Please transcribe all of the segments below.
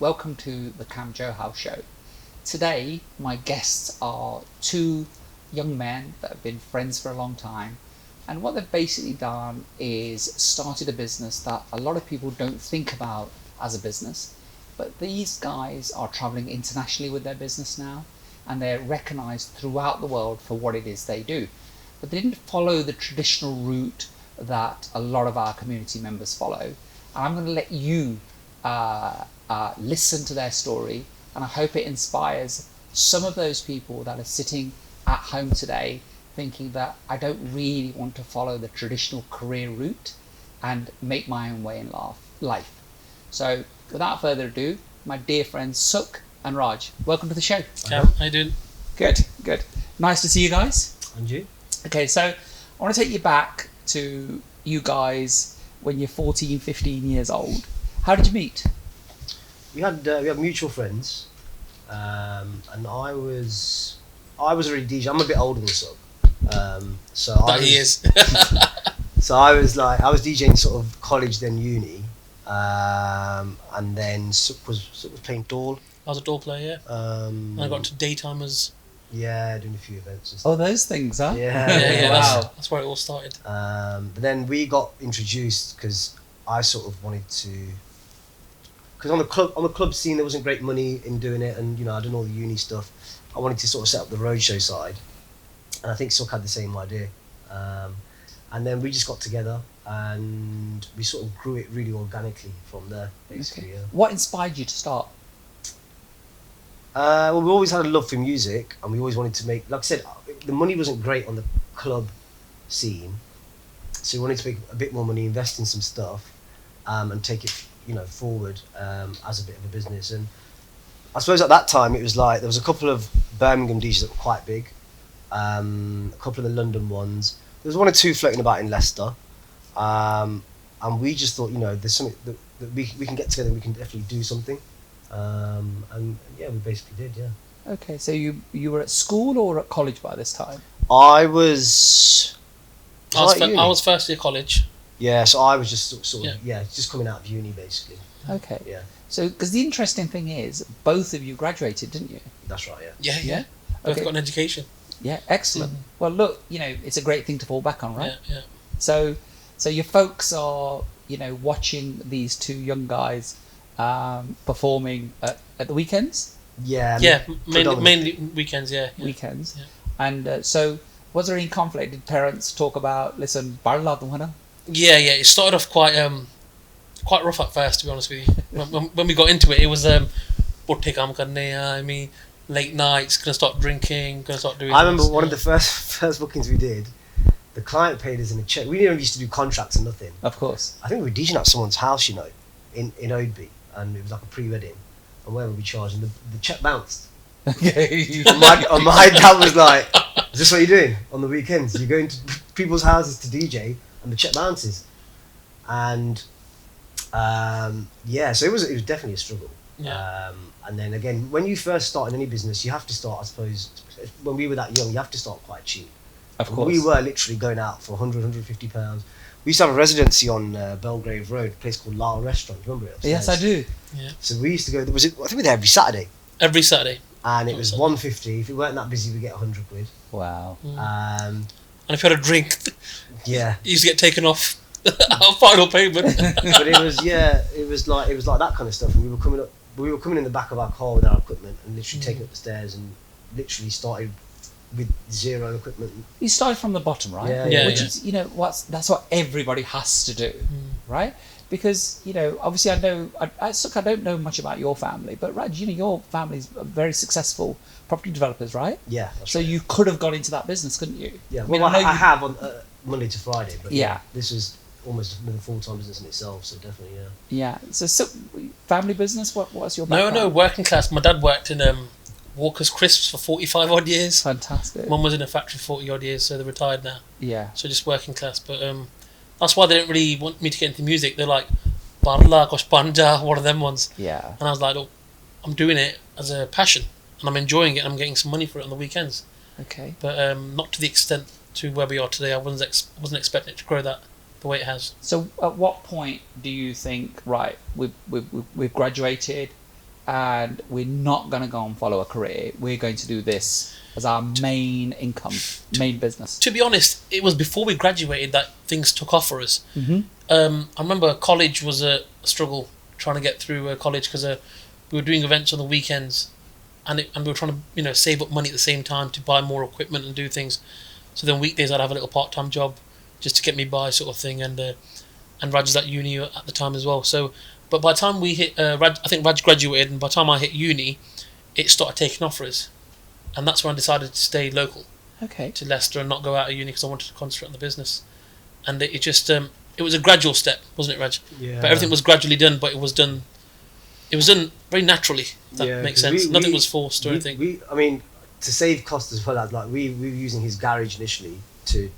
welcome to the Kam Johal show. Today, my guests are two young men that have been friends for a long time, and what they've basically done is started a business that a lot of people don't think about as a business, but these guys are traveling internationally with their business now, and they're recognized throughout the world for what it is they do. But they didn't follow the traditional route that a lot of our community members follow. I'm going to let you listen to their story, and I hope it inspires some of those people that are sitting at home today thinking that I don't really want to follow the traditional career route and make my own way in life. So without further ado, my dear friends Sukh and Raj, welcome to the show. How you doing? Good. Nice to see you guys. And you? Okay, so I want to take you back to you guys when you're 14, 15 years old. How did you meet? We had mutual friends, and I was already DJ. I'm a bit older than Sukh, so I was DJing sort of college then uni, and then Sukh was playing Doll. I was a Doll player. And I got into Daytimers. Yeah, doing a few events and stuff. Oh, those things, huh? Yeah. Wow. That's where it all started. But then we got introduced because I sort of wanted to, because on the club scene there wasn't great money in doing it, and I'd done all the uni stuff. I wanted to sort of set up the roadshow side, and I think Sukh had the same idea. And then we just got together and we sort of grew it really organically from there, basically. Okay. Yeah. What inspired you to start? Well, we always had a love for music, and we always wanted to make, like I said, the money wasn't great on the club scene, so we wanted to make a bit more money, invest in some stuff, and take it, forward as a bit of a business. And I suppose at that time it was like there was a couple of Birmingham DJs that were quite big, a couple of the London ones. There was one or two floating about in Leicester, and we just thought, there's something that we can get together and we can definitely do something. And yeah, we basically did, yeah. Okay, so you were at school or at college by this time? I was first year college. Yeah, so I was just sort of just coming out of uni basically. Okay. Yeah. So, because the interesting thing is, both of you graduated, didn't you? That's right, yeah. Yeah. Both got an education. Yeah, excellent. Mm-hmm. Well, look, it's a great thing to fall back on, right? Yeah. So your folks are, watching these two young guys performing at the weekends? Yeah. Mainly weekends, yeah. Weekends. Yeah. And so, was there any conflict? Did parents talk about, listen, barla tumhara? Yeah. It started off quite rough at first, to be honest with you. when we got into it, it was putte kaam karne hai, I mean, late nights, gonna start drinking, gonna start doing. I remember one of the first bookings we did. The client paid us in a check. We didn't used to do contracts and nothing. Of course. I think we were DJing at someone's house, in Oadby, and it was like a pre-wedding. And where were we charging? The check bounced. Okay. And my dad was like, "Is this what you're doing on the weekends? You're going to people's houses to DJ, and the check bounces." And so it was definitely a struggle. Yeah. And then again, when you first start in any business, you have to start, I suppose, when we were that young, you have to start quite cheap. Of course. We were literally going out for £100-150. We used to have a residency on Belgrave Road, a place called Lyle Restaurant. Do you remember it? Upstairs? Yes, I do. Yeah. So we used to go. I think we were there every Saturday. Every Saturday. And it was £150. If we weren't that busy, we get £100. Wow. And if you had a drink, yeah, you used to get taken off our final payment. But it was like that kind of stuff. And we were coming in the back of our car with our equipment and literally taking up the stairs and literally started with zero equipment. You started from the bottom, right? Yeah. Which is, that's what everybody has to do, right? Because, obviously I don't know much about your family, but Raj, your family's very successful property developers, right? Yeah. So you could have got into that business, couldn't you? Yeah. Well, I have on Monday to Friday, but yeah, this is almost another full-time business in itself, so definitely, yeah. Yeah. So family business, what's your background? No, working class. My dad worked in Walker's Crisps for 45 odd years. Fantastic. Mum was in a factory for 40 odd years, so they're retired now. Yeah. So just working class, but that's why they didn't really want me to get into music. They're like, Barla, Kosh Panja, one of them ones. Yeah. And I was like, look, I'm doing it as a passion, and I'm enjoying it, and I'm getting some money for it on the weekends. Okay. But not to the extent to where we are today. I wasn't expecting it to grow that the way it has. So at what point do you think, right, we've graduated, and we're not going to go and follow a career. We're going to do this as our main income, main business. To be honest, it was before we graduated that things took off for us. Mm-hmm. I remember college was a struggle trying to get through college because we were doing events on the weekends, and we were trying to save up money at the same time to buy more equipment and do things. So then weekdays I'd have a little part-time job just to get me by, sort of thing. And Raj was at uni at the time as well. So, but by the time we hit, I think Raj graduated, and by the time I hit uni, it started taking off for us, and that's when I decided to stay local. Okay. To Leicester and not go out of uni because I wanted to concentrate on the business. And it just it was a gradual step, wasn't it, Raj? Yeah. But everything was gradually done, but it was done very naturally. If that makes sense. Nothing was forced or anything. I mean, to save costs as well as like we were using his garage initially to.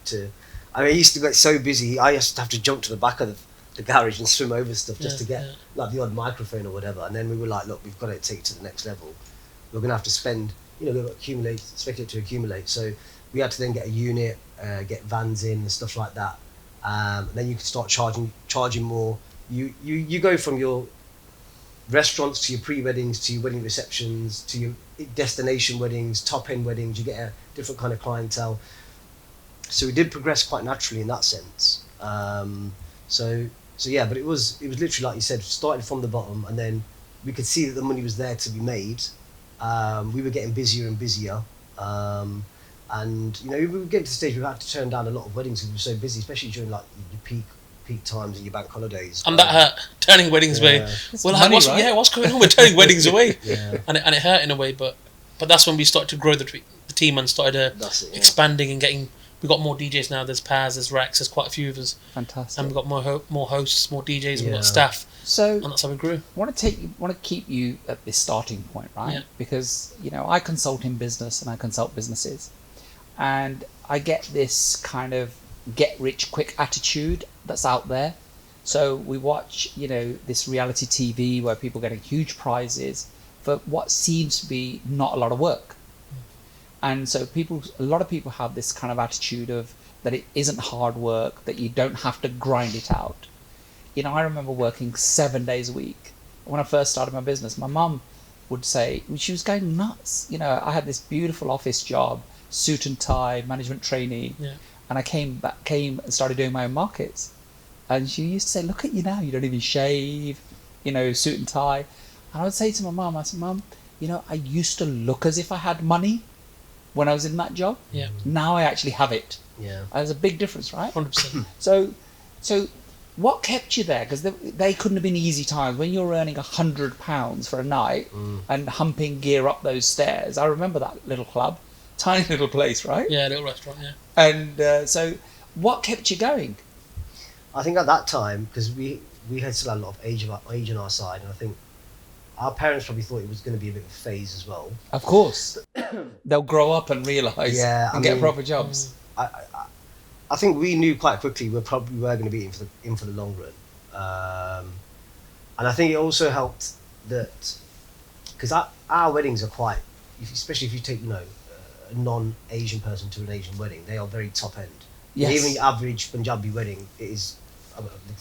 I mean, he used to get so busy. I used to have to jump to the back of the garage and swim over stuff just to get like the odd microphone or whatever. And then we were like, look, we've got to take it to the next level. We're going to have to spend, speculate to accumulate. So we had to then get a unit, get vans in and stuff like that. And then you can start charging more. You go from your restaurants to your pre-weddings to your wedding receptions to your destination weddings, top-end weddings. You get a different kind of clientele. So we did progress quite naturally in that sense. So yeah, but it was literally like you said, started from the bottom, and then we could see that the money was there to be made. We were getting busier and busier, and we were getting to the stage where we had to turn down a lot of weddings because we were so busy, especially during like your peak times and your bank holidays. And that hurt, turning weddings away. Well, money, right? what's going on with turning weddings away? Yeah. And it hurt in a way, but that's when we started to grow the team and started expanding and getting. We got more DJs now. There's Paz, there's Rex, there's quite a few of us. Fantastic. And we've got more hosts, more DJs, we've got staff. So, and that's how we grew. I want to keep you at this starting point, right? Yeah. Because I consult in business and I consult businesses, and I get this kind of get rich quick attitude that's out there. So we watch, this reality TV where people are getting huge prizes for what seems to be not a lot of work. And so a lot of people have this kind of attitude of that it isn't hard work, that you don't have to grind it out. I remember working 7 days a week. When I first started my business, my mum would say, she was going nuts. I had this beautiful office job, suit and tie, management trainee. Yeah. And I came and started doing my own markets. And she used to say, look at you now, you don't even shave, suit and tie. And I would say to my mum, I said, Mum, I used to look as if I had money when I was in that job. Yeah. Now I actually have it. Yeah. There's a big difference, right? 100%. So what kept you there? Because they couldn't have been easy times when you're earning £100 for a night and humping gear up those stairs. I remember that little club, tiny little place, right? Yeah, little restaurant, yeah. And so what kept you going? I think at that time, because we had still had a lot of age on our side, and I think our parents probably thought it was going to be a bit of a phase as well. Of course. They'll grow up and realise and get proper jobs. I think we knew quite quickly we probably were going to be in for the long run. And I think it also helped that, because our weddings are quite, especially if you take, a non-Asian person to an Asian wedding, they are very top end. Yes. Even your average Punjabi wedding, the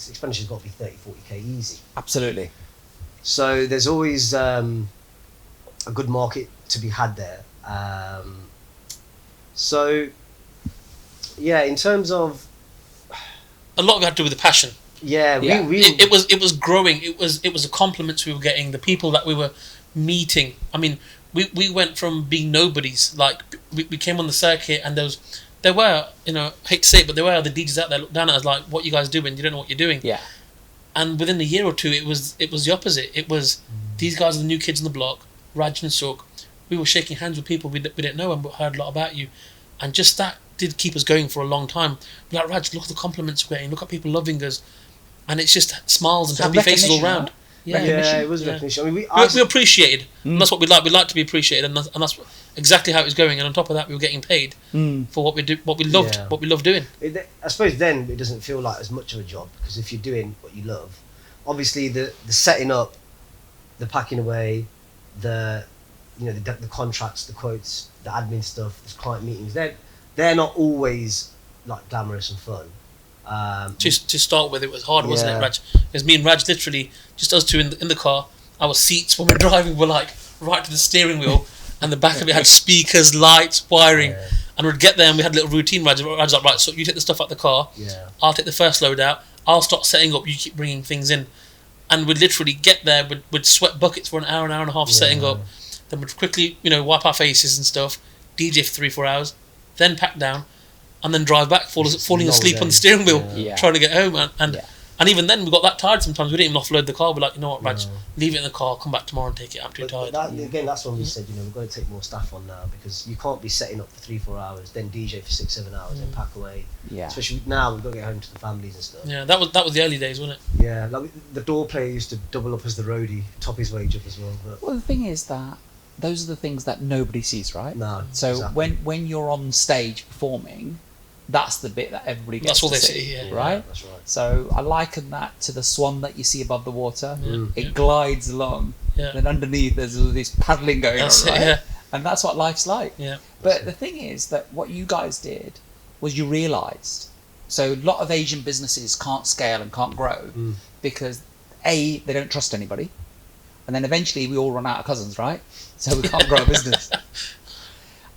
expenditure's got to be 30-40k easy. Absolutely. So there's always a good market to be had there. In terms of a lot of it had to do with the passion. It was growing. It was the compliments we were getting, the people that we were meeting. I mean, we went from being nobodies. Like we came on the circuit, and there were I hate to say it, but there were other DJs out there look down at us like, what you guys doing? You don't know what you're doing. Yeah. And within a year or two, it was the opposite. It was these guys are the new kids on the block, Raj and Sukh. We were shaking hands with people we didn't know and heard a lot about you, and just that did keep us going for a long time. Like, Raj, look at the compliments we're getting, look at people loving us, and it's just smiles and happy faces all around. Right? Yeah, it was recognition. I mean, we appreciated. And that's what we like. We like to be appreciated, and that's exactly how it was going. And on top of that, we were getting paid for what we do, what we loved, what we loved doing. I suppose then it doesn't feel like as much of a job, because if you're doing what you love, obviously the setting up, the packing away, the contracts, the quotes, the admin stuff, the client meetings, they're not always like glamorous and fun. To start with, it was hard, wasn't it, Raj? Because me and Raj, literally, just us two in the car, our seats when we're driving were like right to the steering wheel, and the back of it had speakers, lights, wiring. Yeah. And we'd get there and we had a little routine. Raj was like, right, so you take the stuff out the car, Yeah. I'll take the first load out, I'll start setting up, you keep bringing things in. And we'd literally get there, we'd sweat buckets for an hour and a half setting up, then we'd quickly, wipe our faces and stuff, DJ for 3-4 hours, then pack down, and then drive back, falling asleep on the steering wheel, Yeah. trying to get home. And Yeah. and even then, we got that tired sometimes, we didn't even offload the car, we're like, you know what, Raj, leave it in the car, come back tomorrow and take it, I'm too tired. Again, that's when we said, we've got to take more staff on now, because you can't be setting up for 3-4 hours, then DJ for 6-7 hours, then pack away. Yeah. Especially now, we've got to get home to the families and stuff. Yeah, that was the early days, wasn't it? Yeah, like the door player used to double up as the roadie, top his wage up as well. But Well, the thing is that those are the things that nobody sees, right? no, So exactly. when you're on stage performing, that's the bit that everybody gets That's all to they see, see, yeah. right? That's right. So I liken that to the swan that you see above the water. Mm. It glides along, Yeah. and underneath there's all this paddling going That's on, it, right? yeah. And that's what life's like. Yeah. But the thing is that what you guys did was you realised. So a lot of Asian businesses can't scale and can't grow because A, they don't trust anybody, and then eventually we all run out of cousins, right? So we can't grow a business.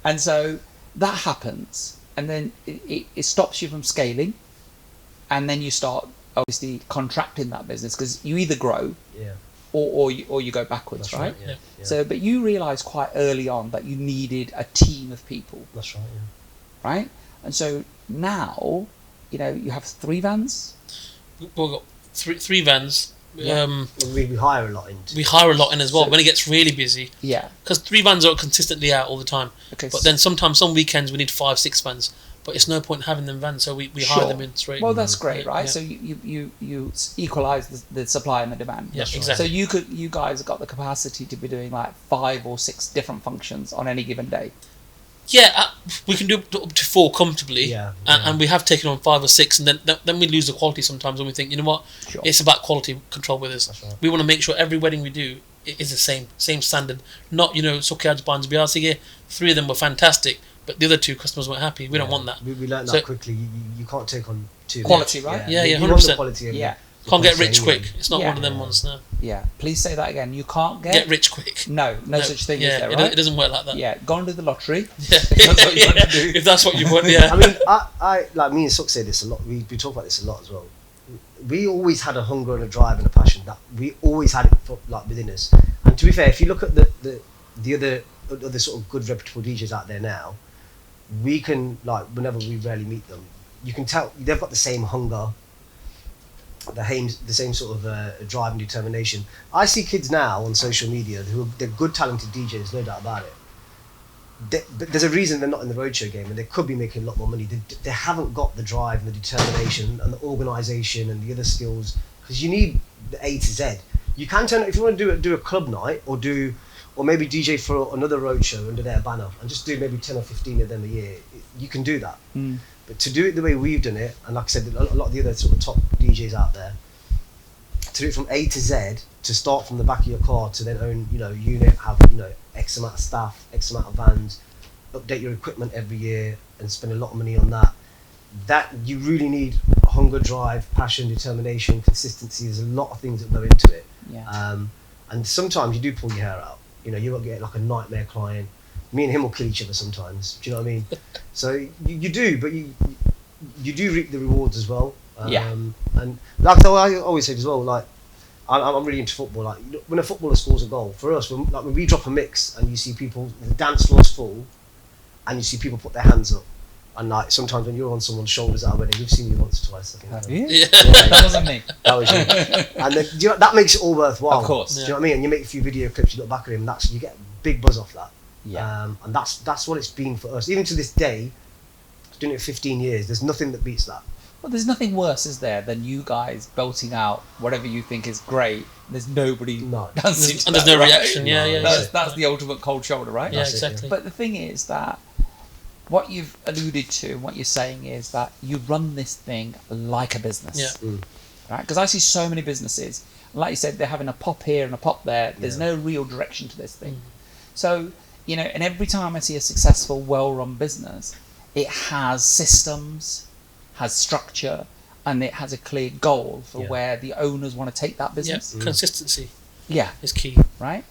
And so that happens, and then it stops you from scaling, and then you start obviously contracting that business because you either grow Yeah, or you go backwards, that's right? right. Yeah. So, but you realised quite early on that you needed a team of people, That's right. Yeah. right? And so now, you have 3 vans. We've got three vans. Yeah. We hire a lot into. We hire a lot in as well So- when it gets really busy, Yeah. because 3 vans are consistently out all the time. Okay. But then sometimes, some weekends, we need 5-6 vans. But it's no point having them vans, so we hire Sure. them in straight. Well, that's great, right? Yeah. So you equalise the supply and the demand. Yeah, right. exactly. So you guys have got the capacity to be doing like 5 or 6 different functions on any given day. Yeah, we can do up to 4 comfortably, Yeah, and we have taken on 5 or 6, and then we lose the quality sometimes, and we think, you know what, Sure. it's about quality control with us. That's right. We want to make sure every wedding we do is the same standard. Not, Sukhyaj Ban's Biasige, 3 of them were fantastic, but the other 2 customers weren't happy. We don't want that. We learned So- that quickly. You can't take on 2. Quality, right? Yeah, You want 100%. the quality. Of Yeah. the Can't get quality rich anyway. quick. It's not Yeah. one of them ones now. Yeah. Please say that again. You can't Get rich quick. No such thing Yeah, is there, it, right? it doesn't work like that. Yeah, go and do the lottery. Yeah. That's what you want to do. If that's what you want, yeah. I mean, I like me and Suk say this a lot. We talk about this a lot as well. We always had a hunger and a drive and a passion that we always had it within us. And to be fair, if you look at the other sort of good reputable DJs out there now, we can whenever we rarely meet them, you can tell they've got the same hunger, the same sort of drive and determination. I see kids now on social media they're good, talented DJs, no doubt about it. But there's a reason they're not in the roadshow game, and they could be making a lot more money. They haven't got the drive and the determination and the organisation and the other skills, because you need the A to Z. You can turn if you want to do a club night or maybe DJ for another roadshow under their banner and just do maybe 10 or 15 of them a year. You can do that. But to do it the way we've done it, and like I said, a lot of the other sort of top DJs out there, to do it from A to Z, to start from the back of your car to then own, unit, have, X amount of staff, X amount of vans, update your equipment every year and spend a lot of money on that you really need hunger, drive, passion, determination, consistency. There's a lot of things that go into it. Yeah. And sometimes you do pull your hair out. You won't get like a nightmare client. Me and him will kill each other sometimes. Do you know what I mean? So you do, but you do reap the rewards as well. Yeah. And like I always say as well, like I'm really into football. Like when a footballer scores a goal, for us, when we drop a mix and you see people, the dance floor's full, and you see people put their hands up, and like sometimes when you're on someone's shoulders at a wedding, we've seen you once or twice. I think. Have you? Yeah. That wasn't me. That was you. And then, that makes it all worthwhile. Of course. Do you know what I mean? And you make a few video clips, you look back at him, you get a big buzz off that. Yeah. And that's what it's been for us. Even to this day, doing it for 15 years, there's nothing that beats that. Well, there's nothing worse, is there, than you guys belting out whatever you think is great. There's nobody No. dancing to And there's that, no right? reaction. Yeah, yeah. No, That's the ultimate cold shoulder, right? Yeah, That's it, exactly. But the thing is that what you've alluded to, what you're saying is that you run this thing like a business. Yeah. Right? Because I see so many businesses, like you said, they're having a pop here and a pop there. There's Yeah. no real direction to this thing. So, and every time I see a successful, well-run business, it has systems, has structure, and it has a clear goal for Yeah. where the owners want to take that Yeah, business. consistency. Yeah. is key. Right?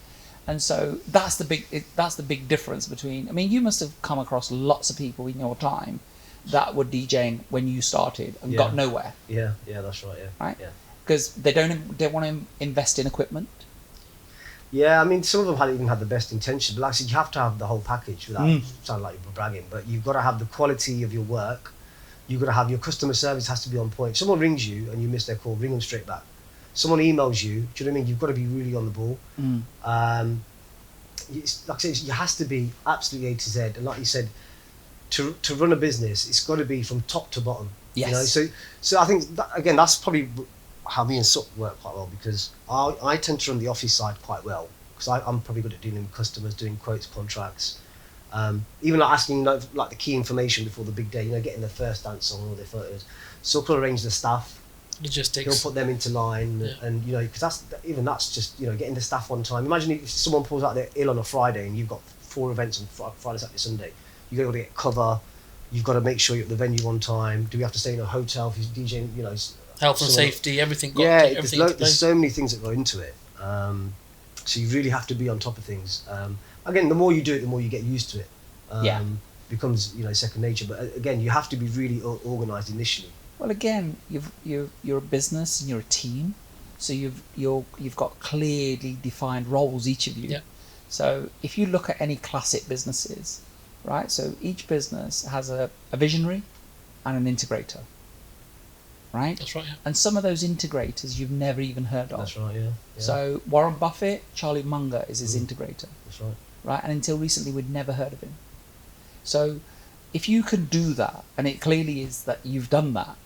And so that's the big difference between. I mean, you must have come across lots of people in your time that were DJing when you started and got nowhere. Yeah, that's right. Yeah, right. Yeah, because they don't want to invest in equipment. Yeah, I mean, some of them hadn't even had the best intentions, but like I said, you have to have the whole package without sounding like you're bragging. But you've got to have the quality of your work. You've got to have your customer service has to be on point. If someone rings you and you miss their call, ring them straight back. Someone emails you, do you know what I mean? You've got to be really on the ball. Like I said, it has to be absolutely A to Z. And like you said, to run a business, it's got to be from top to bottom. Yes. You know? So I think, again, that's probably how me and Sukh work quite well, because I tend to run the office side quite well, because I'm probably good at dealing with customers, doing quotes, contracts, even like asking like the key information before the big day, you know, getting their first dance on all their photos. Sukh will arrange the staff, logistics. He'll put them into line, and you know, because that's just, you know, getting the staff on time. Imagine if someone pulls out they're ill on a Friday and you've got 4 events on Friday, Saturday, Sunday. You've got to get cover. You've got to make sure you're at the venue on time. Do we have to stay in a hotel if you're DJing? You know, health and safety, everything. There's so many things that go into it. So you really have to be on top of things. Again, the more you do it, the more you get used to it. Becomes, you know, second nature. But again, you have to be really organised initially. Well, again, you're a business and you're a team, so you've got clearly defined roles, each of you. Yeah. So if you look at any classic businesses, right? So each business has a visionary and an integrator. Right? That's right, yeah. And some of those integrators you've never even heard of. That's right, yeah. So Warren Buffett, Charlie Munger is his integrator. That's right. Right? And until recently we'd never heard of him. So if you can do that, and it clearly is that you've done that,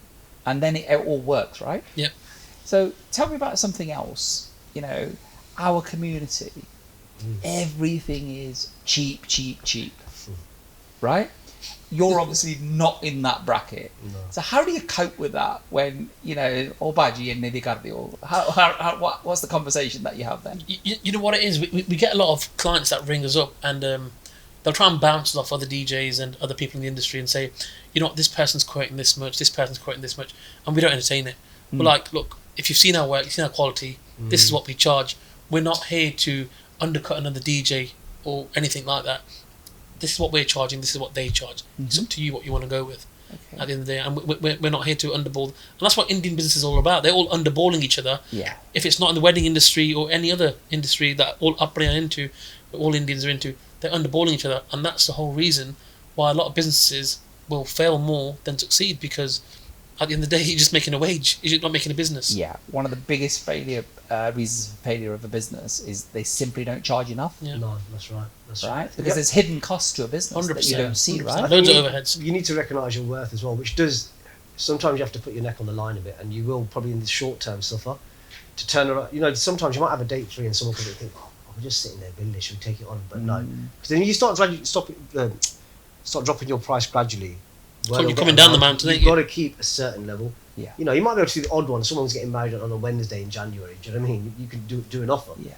and then it all works, right? Yeah. So tell me about something else. You know, our community, everything is cheap. Right? You're obviously not in that bracket. No. So how do you cope with that when, you know, what's the conversation that you have then? You know what it is? We get a lot of clients that ring us up, and they'll try and bounce off other DJs and other people in the industry and say, you know what, this person's quoting this much, this person's quoting this much, and we don't entertain it. We're like, look, if you've seen our work, you've seen our quality, this is what we charge. We're not here to undercut another DJ or anything like that. This is what we're charging, this is what they charge. It's up to you what you want to go with at the end of the day. And we're not here to underball. And that's what Indian business is all about. They're all underballing each other. Yeah. If it's not in the wedding industry or any other industry that all Upbring are into, all Indians are into, they're underballing each other. And that's the whole reason why a lot of businesses will fail more than succeed, because at the end of the day, you're just making a wage. You're not making a business. Yeah. One of the biggest reasons for failure of a business is they simply don't charge enough. Yeah. No, that's right. Right? Because there's hidden costs to a business 100%, that you don't see, 100%. right? Loads of overheads. You need to recognise your worth as well, which does, sometimes you have to put your neck on the line a bit, and you will probably in the short term suffer. To turn around, you know, sometimes you might have a date free and someone could think, oh, we're just sitting there billing, should we take it on? But no. Because then you start dropping your price gradually. You're coming down the mountain, You've got to keep a certain level. Yeah. You know, you might be able to do the odd one. Someone's getting married on a Wednesday in January. Do you know what I mean? You can do an offer. Yeah.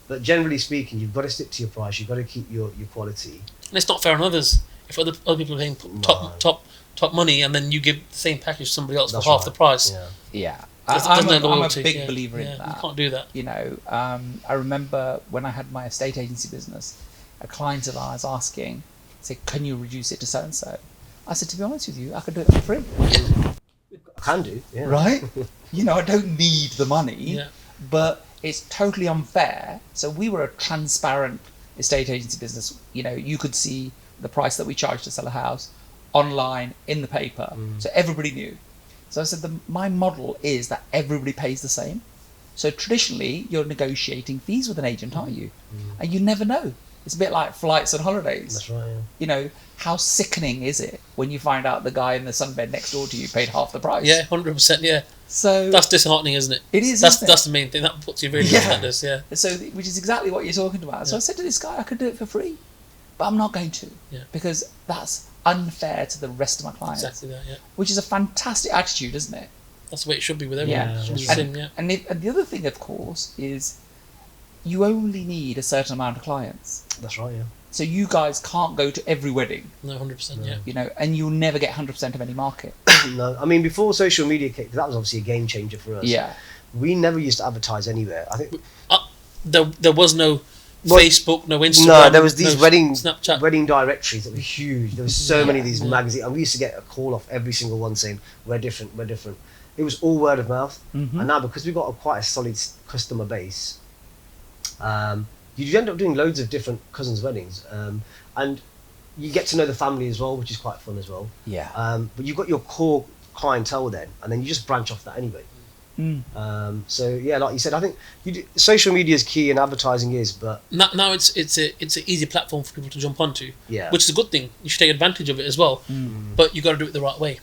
But generally speaking, you've got to stick to your price. You've got to keep your quality. And it's not fair on others. If other people are paying top money, and then you give the same package to somebody else for half the price. Yeah. I'm a big believer in that. You can't do that. You know, I remember when I had my estate agency business, a client of ours asking, say, can you reduce it to so-and-so? I said, to be honest with you, I could do it for free. I can do, yeah. Right? You know, I don't need the money, Yeah. but it's totally unfair. So we were a transparent estate agency business. You know, you could see the price that we charged to sell a house online, in the paper. So everybody knew. So I said, my model is that everybody pays the same. So traditionally, you're negotiating fees with an agent, aren't you? And you never know. It's a bit like flights and holidays. That's right, yeah. You know, how sickening is it when you find out the guy in the sunbed next door to you paid half the price? Yeah, 100%. Yeah. So that's disheartening, isn't it? It is. That's the main thing. That puts you really off. Yeah. So, which is exactly what you're talking about. So I said to this guy, I could do it for free, but I'm not going to, because that's unfair to the rest of my clients. Exactly that. Yeah. Which is a fantastic attitude, isn't it? That's the way it should be with everyone. Yeah. And the other thing, of course, is you only need a certain amount of clients. That's right, yeah. So you guys can't go to every wedding. No, 100%, yeah. You know, and you'll never get 100% of any market. No, I mean, before social media came, that was obviously a game changer for us. Yeah. We never used to advertise anywhere. I think there was no Well, Facebook, no Instagram. No, there was these no Snapchat. wedding directories that were huge. There was so many of these Yeah. magazines, and we used to get a call off every single one saying we're different, we're different. It was all word of mouth, Mhm. and now because we've got quite a solid customer base, you end up doing loads of different cousins' weddings, and you get to know the family as well, which is quite fun as well. Yeah. But you've got your core clientele then, and then you just branch off that anyway. Mm. So yeah, like you said, I think social media is key and advertising is, but Now it's an easy platform for people to jump onto, yeah, which is a good thing. You should take advantage of it as well, but you got to do it the right way.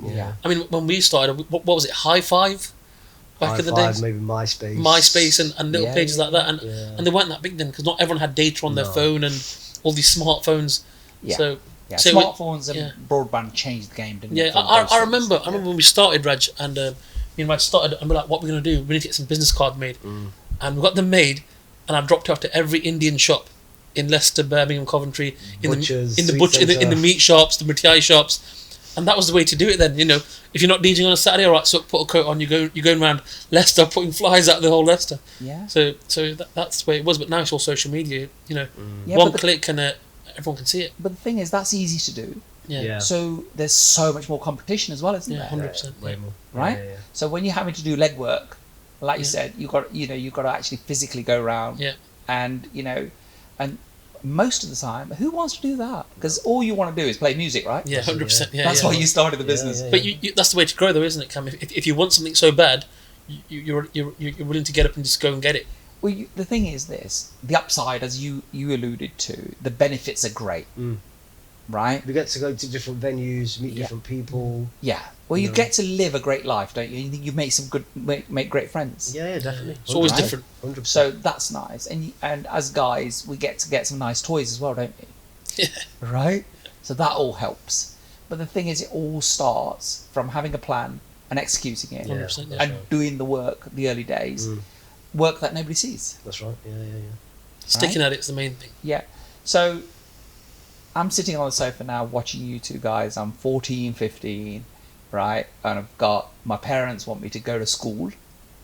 Yeah. I mean, when we started, what was it? High Five back in the days. maybe MySpace and little Yeah, pages like that, and Yeah. and they weren't that big then because not everyone had data on their No. phone and all these smartphones. Yeah. So Yeah. so Smartphones and yeah. broadband changed the game, didn't yeah, it? for I those things? remember when we started, Raj, and me and Raj started, and we're like, what we're gonna do? We need to get some business cards made, and we got them made, and I dropped off to every Indian shop in Leicester, Birmingham, Coventry, Butchers, in the sweet butcher, in the centre. meat shops, the mithai shops, and that was the way to do it. Then if you're not DJing on a Saturday, all right, so put a coat on. You're going around Leicester putting flies out the whole Leicester. Yeah. So that's the way it was. But now it's all social media. Yeah, One but the- click and everyone can see it. But the thing is, that's easy to do. Yeah. Yeah. So there's so much more competition as well, isn't Yeah, there? 100%. way more. Right? Yeah, yeah. So when you're having to do legwork, like you Yeah. said, you've got to actually physically go around. Yeah. And and most of the time, who wants to do that? Because all you want to do is play music, right? Yeah, 100%. Yeah, That's yeah. why you started the Yeah, business. yeah. But that's the way to grow, though, isn't it, Cam? If you want something so bad, you're willing to get up and just go and get it. Well, the thing is this: the upside, as you alluded to, the benefits are great, right? We get to go to different venues, meet Yeah. different people. Yeah. Well, you No. get to live a great life, don't you? You make some make great friends. Yeah, yeah, definitely. It's always Right. different. 100%. So that's nice, and as guys, we get to get some nice toys as well, don't we? Yeah. Right. So that all helps. But the thing is, it all starts from having a plan and executing it, 100%, yeah. that's and right. doing the work, the early days, work that nobody sees. That's right. Yeah, yeah, yeah. Sticking at it's the main thing. Yeah. So I'm sitting on the sofa now watching you two guys. I'm 14, 15, right? And I've got my parents want me to go to school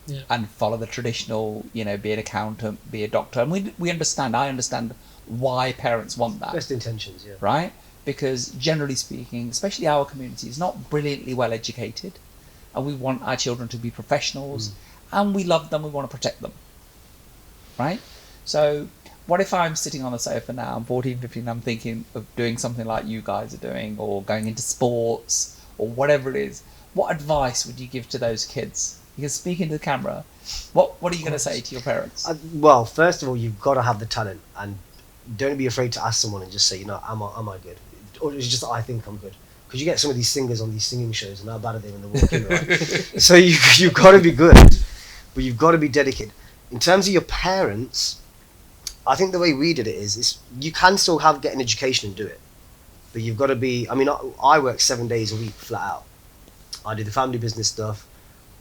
Yeah. and follow the traditional, be an accountant, be a doctor. And I understand why parents want that, Best intentions, yeah. right? Because generally speaking, especially our community is not brilliantly well educated, and we want our children to be professionals, and we love them, we want to protect them, right? So what if I'm sitting on the sofa now, I'm 14, 15, I'm thinking of doing something like you guys are doing, or going into sports, or whatever it is. What advice would you give to those kids? You can speak into the camera. What are you going to say to your parents? Well, first of all, you've got to have the talent, and don't be afraid to ask someone and just say, am I good? Or it's just I think I'm good. Because you get some of these singers on these singing shows, and how bad are they when they walk in, right? So you've got to be good, but you've got to be dedicated. In terms of your parents, I think the way we did it is you can still get an education and do it, but you've got to be. I mean, I work 7 days a week flat out. I do the family business stuff,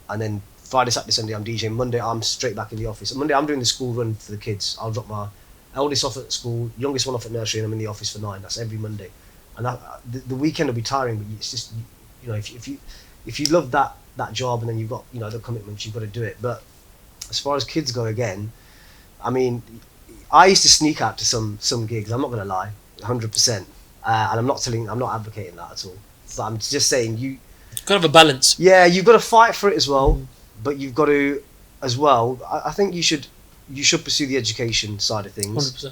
and then Friday, Saturday, Sunday I'm DJing. Monday I'm straight back in the office. On Monday I'm doing the school run for the kids. I'll drop my eldest off at school, youngest one off at nursery, and I'm in the office for 9. That's every Monday. And the weekend will be tiring, but it's just if you love that job, and then you've got the commitments, you've got to do it. But as far as kids go, again, I mean, I used to sneak out to some gigs. I'm not going to lie, 100%. And I'm not advocating that at all. But I'm just saying Kind of a balance. yeah, you've got to fight for it as well, but you've got to as well. I think you should pursue the education side of things. 100%.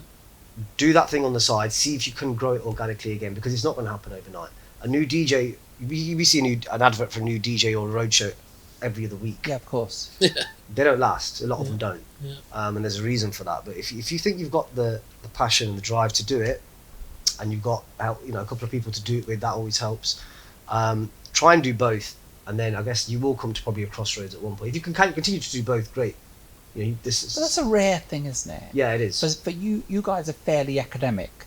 Do that thing on the side, see if you can grow it organically again, because it's not going to happen overnight. A new DJ, we see an advert for a new DJ or a roadshow every other week. Yeah, of course. They don't last. A lot of them don't. Yeah. And there's a reason for that. But if you think you've got the passion and the drive to do it, and you've got a couple of people to do it with, that always helps. Try and do both, and then I guess you will come to probably a crossroads at one point. If you can continue to do both, great. But that's a rare thing, isn't it? Yeah, it is. But you guys are fairly academic,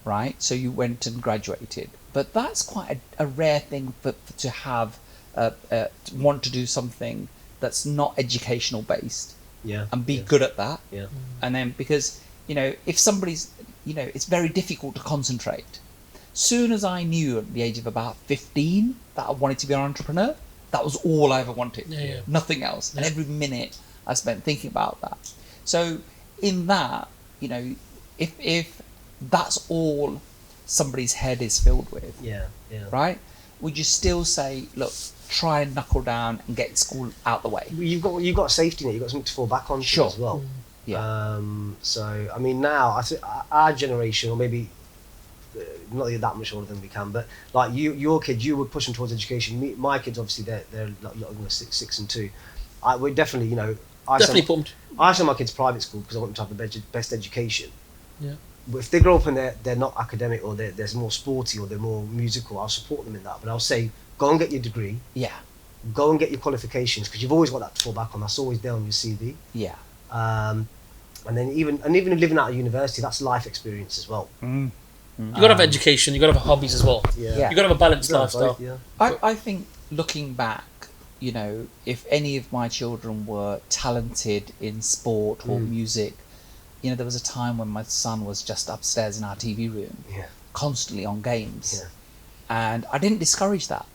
right? So you went and graduated, but that's quite a rare thing to have to want to do something that's not educational based, Yeah. and be good at that. Yeah. And then because if somebody's it's very difficult to concentrate. Soon as I knew at the age of about 15 that I wanted to be an entrepreneur, that was all I ever wanted. Yeah. Nothing else. And every minute I spent thinking about that. So in that, you know, if that's all somebody's head is filled with, Yeah. right? Would you still say, look, try and knuckle down and get school out the way? You've got a safety net. You've got something to fall back on Sure. as well. Yeah. So I mean, now I think our generation, or maybe not that much older than we can, but like your kids, you would push them towards education. My kids, obviously, they're like, 6 and 2. I would definitely, I Definitely put them. I send my kids private school because I want them to have the best education. Yeah. But if they grow up and they're not academic, or they're more sporty, or they're more musical, I'll support them in that. But I'll say, go and get your degree. Yeah. Go and get your qualifications, because you've always got that to fall back on. That's always there on your CV. Yeah. And then even living out of university, that's life experience as well. You got to have education. You got to have hobbies as well. Yeah. You got to have a balanced Yeah, lifestyle. both, yeah. I think looking back, if any of my children were talented in sport or music, there was a time when my son was just upstairs in our TV room, constantly on games. Yeah. And I didn't discourage that,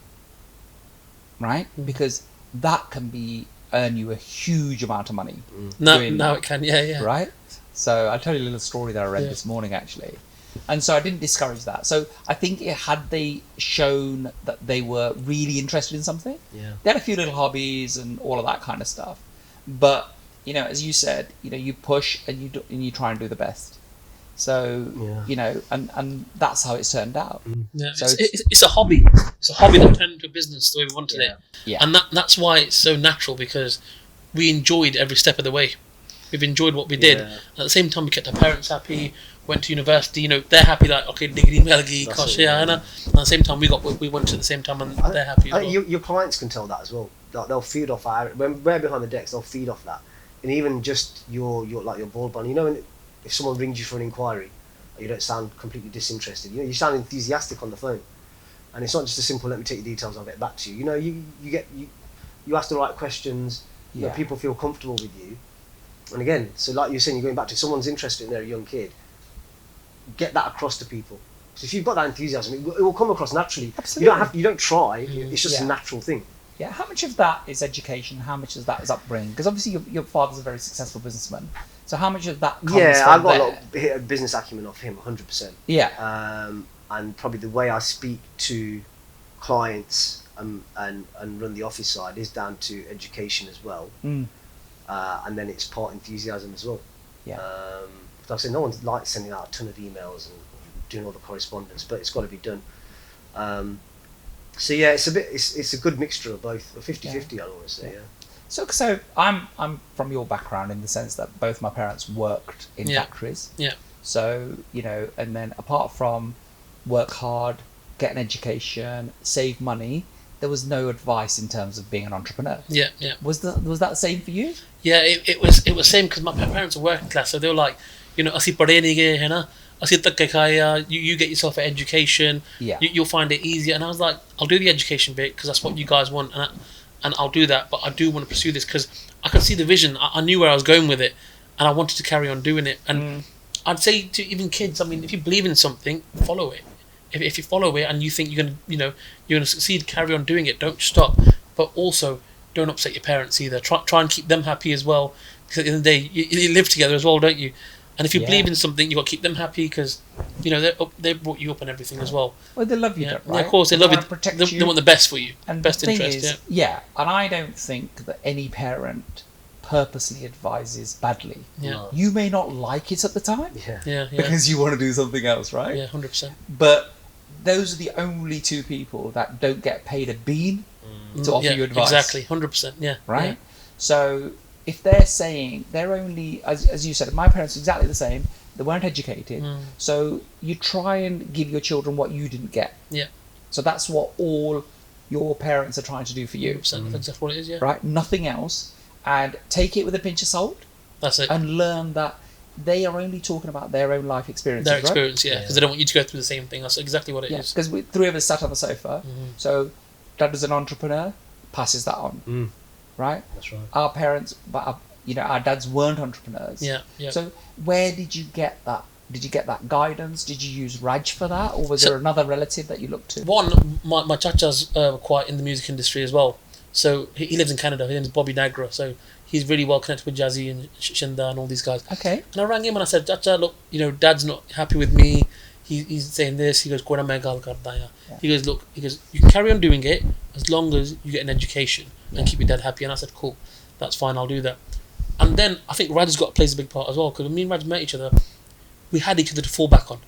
right? Because that can earn you a huge amount of money. Now doing it can, yeah. Right? So I'll tell you a little story that I read this morning, actually. And so I didn't discourage that. So I think had they shown that they were really interested in something, they had a few little hobbies and all of that kind of stuff. But, as you said, you push and you try and do the best. So, and that's how it's turned out. Yeah, So it's a hobby. It's a hobby that turned into a business the way we wanted it. Yeah. And that's why it's so natural, because we enjoyed every step of the way. We've enjoyed what we did. Yeah. At the same time, we kept our parents happy, went to university, they're happy, like, okay, degree melgi, That's it, and at the same time, we went to the same time, and they're happy as well. Your clients can tell that as well. They'll feed off when we're behind the decks, they'll feed off that. And even just your broadband, if someone rings you for an inquiry, you don't sound completely disinterested. You sound enthusiastic on the phone, and it's not just a simple "let me take your details, I'll get back to you." You ask the right questions. People feel comfortable with you. And again, so like you're saying, you're going back to someone's interested in their young kid. Get that across to people. So if you've got that enthusiasm, it will come across naturally. Absolutely. You don't try. It's just a natural thing. Yeah, how much of that is education? How much of that is upbringing? Because obviously your father's a very successful businessman. So how much of that comes from I've got there? a lot of business acumen off him, 100%. Yeah. And probably the way I speak to clients and run the office side is down to education as well. And then it's part enthusiasm as well. Yeah. Like I said, no one likes sending out a ton of emails and doing all the correspondence, but it's got to be done. So yeah, it's a good mixture of both, 50-50, I want to say. Yeah. So I'm from your background in the sense that both my parents worked in factories. Yeah. So and then apart from work hard, get an education, save money, there was no advice in terms of being an entrepreneur. Yeah. Was that the same for you? Yeah, it was same, because my parents were working class, so they were like, asi padhe nahi gaye hai na, asi dhakke khaya, you get yourself an education, you'll find it easier. And I was like, I'll do the education bit because that's what you guys want, and I'll do that, but I do want to pursue this because I could see the vision. I knew where I was going with it, and I wanted to carry on doing it. And I'd say to even kids, I mean, if you believe in something, follow it. If you follow it and you think you're gonna succeed, carry on doing it. Don't stop. But also, don't upset your parents either. Try and keep them happy as well. Because at the end of the day, you live together as well, don't you? And if you believe in something, you got to keep them happy because they brought you up and everything as well. Well, they love you, right? Yeah, of course, they love you. Protect They you. want the best for you, And best the thing interest. is, and I don't think that any parent purposely advises badly. Yeah. You may not like it at the time Yeah. because you want to do something else, right? Yeah, 100%. But those are the only two people that don't get paid a bean to offer you advice. Exactly, 100%. Yeah. Right? Yeah. So if they're saying they're only, as you said, my parents are exactly the same. They weren't educated. So you try and give your children what you didn't get. Yeah. So that's what all your parents are trying to do for you. 100%. That's exactly what it is. Yeah. Right? Nothing else. And take it with a pinch of salt That's it. and learn that they are only talking about their own life experiences. Their right? experience, because they don't want you to go through the same thing. That's exactly what it is. Because three of us sat on the sofa. So dad was an entrepreneur, passes that on. Right? That's right. Our parents, our dads weren't entrepreneurs. Yeah. So where did you get that? Did you get that guidance? Did you use Raj for that? Or was there another relative that you looked to? One, my chacha's quite in the music industry as well. So he lives in Canada. His name is Bobby Nagra. So he's really well connected with Jazzy and Shinda and all these guys. Okay. And I rang him and I said, Chacha, look, Dad's not happy with me. He's saying this. He goes, Kora main gal karta hai." Yeah. He goes, look, you can carry on doing it as long as you get an education and keep your dad happy. And I said, cool, that's fine, I'll do that. And then I think Raj plays a big part as well, because when me and Raj met each other, we had each other to fall back on.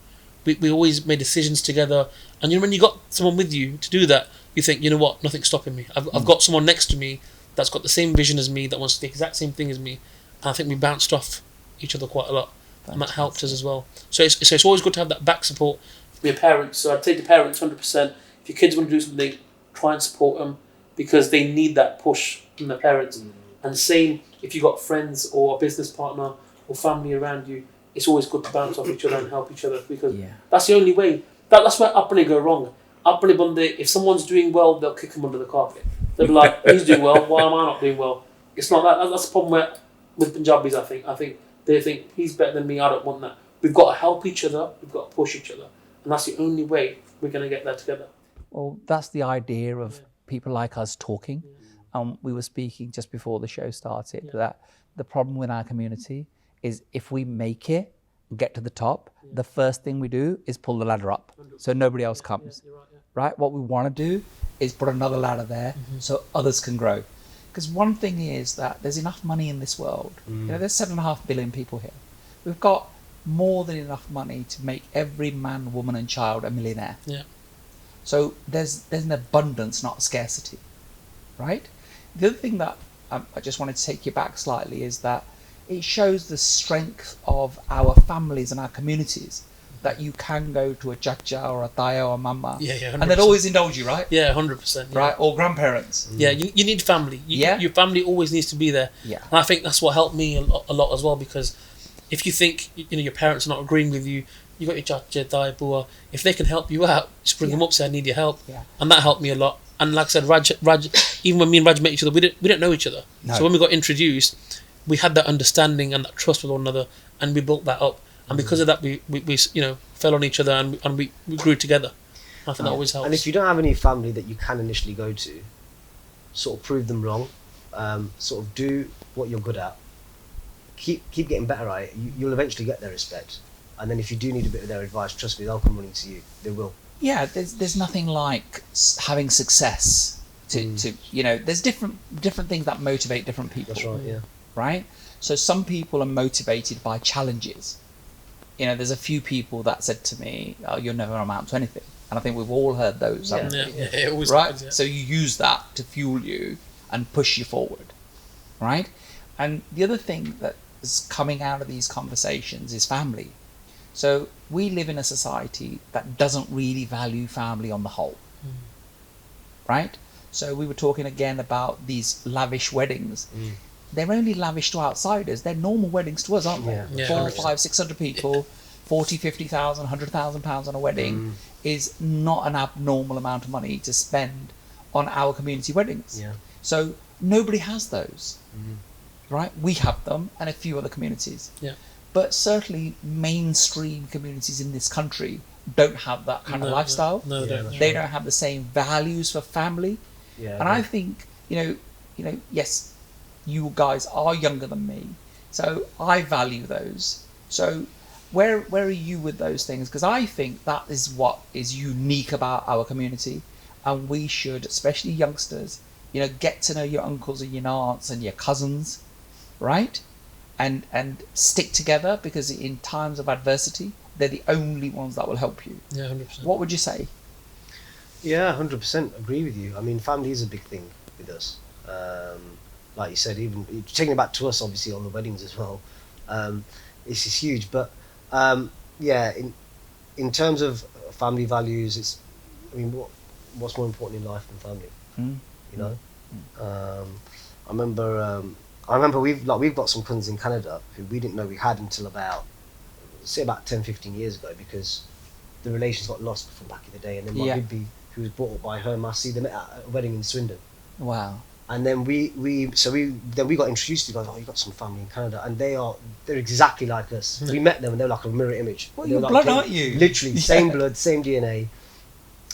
We always made decisions together. And when you got someone with you to do that, you think, you know what, nothing's stopping me. I've got someone next to me that's got the same vision as me, that wants the exact same thing as me. And I think we bounced off each other quite a lot. And that helped us as well. So it's always good to have that back support from your parents. So I'd say to parents, 100%, if your kids want to do something, try and support them, because they need that push from their parents. And same, if you've got friends or a business partner or family around you, it's always good to bounce off each other and help each other, because that's the only way. That's where upbringing go wrong. Upbringing, if someone's doing well, they'll kick him under the carpet. They'll be like, he's doing well, why am I not doing well? It's not that. That's the problem with Punjabis, I think. They think he's better than me, I don't want that. We've got to help each other, we've got to push each other. And that's the only way we're going to get there together. Well, that's the idea of people like us talking. We were speaking just before the show started that the problem with our community is if we make it, get to the top, the first thing we do is pull the ladder up so nobody else comes. Right? What we want to do is put another ladder there so others can grow. Because one thing is that there's enough money in this world. There's 7.5 billion people here. We've got more than enough money to make every man, woman and child a millionaire. Yeah. So there's an abundance, not scarcity. Right? The other thing that I just wanted to take you back slightly is that it shows the strength of our families and our communities, that you can go to a chacha or a taya or a mama, and they'd always indulge you, right? Yeah, 100%. Yeah. Right, or grandparents. Yeah, you need family. Your family always needs to be there. Yeah. And I think that's what helped me a lot as well, because if you think your parents are not agreeing with you, you got your chacha, taya, bua. If they can help you out, just bring them up, say I need your help, and that helped me a lot. And like I said, Raj, even when me and Raj met each other, we didn't know each other. No. So when we got introduced, we had that understanding and that trust with one another, and we built that up. And because of that, we fell on each other, and we grew together. I think that always helps. And if you don't have any family that you can initially go to, sort of prove them wrong, sort of do what you're good at, keep getting better at it. You'll eventually get their respect. And then if you do need a bit of their advice, trust me, they'll come running to you. They will. Yeah, there's nothing like having success to there's different things that motivate different people. That's right, yeah. Right? So some people are motivated by challenges. There's a few people that said to me, "Oh, you'll never amount to anything." And I think we've all heard those, haven't we? Yeah, it always right? happens, yeah. So you use that to fuel you and push you forward, right? And the other thing that is coming out of these conversations is family. So we live in a society that doesn't really value family on the whole, right? So we were talking again about these lavish weddings. They're only lavish to outsiders. They're normal weddings to us, aren't they? Yeah. 400, 500, 600 people, 40, 50,000, 100,000 pounds on a wedding is not an abnormal amount of money to spend on our community weddings. Yeah. So nobody has those, right? We have them, and a few other communities. Yeah. But certainly mainstream communities in this country don't have that kind of lifestyle. No, they don't. They don't have the same values for family. Yeah. And I think, yes, you guys are younger than me, so I value those. So where are you with those things? Because I think that is what is unique about our community, and we should, especially youngsters, get to know your uncles and your aunts and your cousins, right? And stick together, because in times of adversity, they're the only ones that will help you. Yeah, 100%. What would you say? Yeah, 100% agree with you. I mean, family is a big thing with us. Like you said, even taking it back to us, obviously, on the weddings as well. This is huge. But, in terms of family values, what's more important in life than family? I remember we've got some cousins in Canada who we didn't know we had until about 10, 15 years ago, because the relations got lost from back in the day. And then my bibby, who was brought up by her Massey, they met at a wedding in Swindon. Wow. And then we got introduced to guys. Oh, you got some family in Canada, and they're exactly like us. We met them, and they're like a mirror image. Well, you're blood, aren't you? Literally, same blood, same DNA.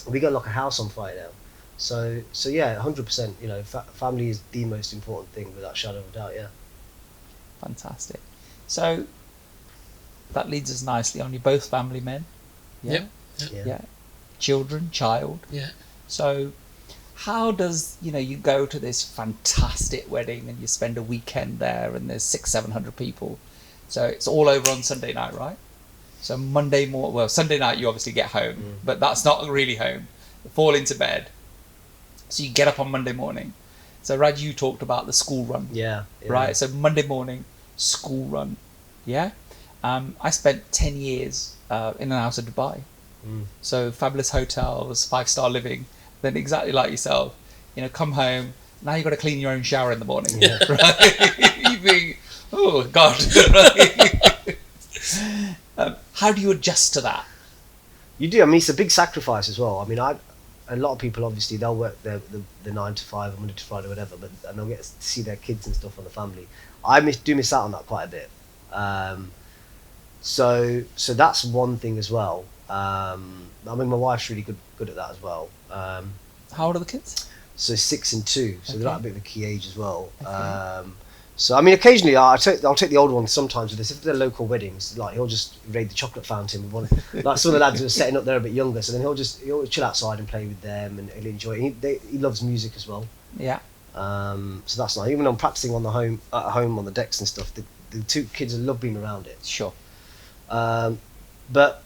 We got like a house on fire now. So yeah, 100%. Family is the most important thing, without a shadow of a doubt. Yeah. Fantastic. So that leads us nicely on. You're both family men. Yeah. Yep. Yeah. Child. Yeah. So how does, you go to this fantastic wedding and you spend a weekend there and there's 600-700 people. So it's all over on Sunday night, right? So Sunday night you obviously get home, but that's not really home. You fall into bed. So you get up on Monday morning. So Raj, you talked about the school run. Yeah. Right? So Monday morning, school run. Yeah? I spent 10 years in and out of Dubai. So fabulous hotels, 5-star living. Then exactly like yourself, come home. Now you've got to clean your own shower in the morning. Yeah. Right? You think, oh God. Right? How do you adjust to that? You do. I mean, it's a big sacrifice as well. I mean, a lot of people obviously they'll work the 9 to 5, Monday to Friday, whatever, and they'll get to see their kids and stuff on the family. I do miss out on that quite a bit. So that's one thing as well. I mean, my wife's really good at that as well. How old are the kids? So 6 and 2, so they're at a bit of a key age as well. Okay. So I mean, occasionally I'll take the older one sometimes with this. If they're local weddings, like he'll just raid the chocolate fountain with one. Like some of the lads who are setting up there a bit younger, so then he'll chill outside and play with them, and he'll enjoy it. He loves music as well. Yeah. So that's nice. Even when I'm practicing at home on the decks and stuff, the 2 kids love being around it. Sure. But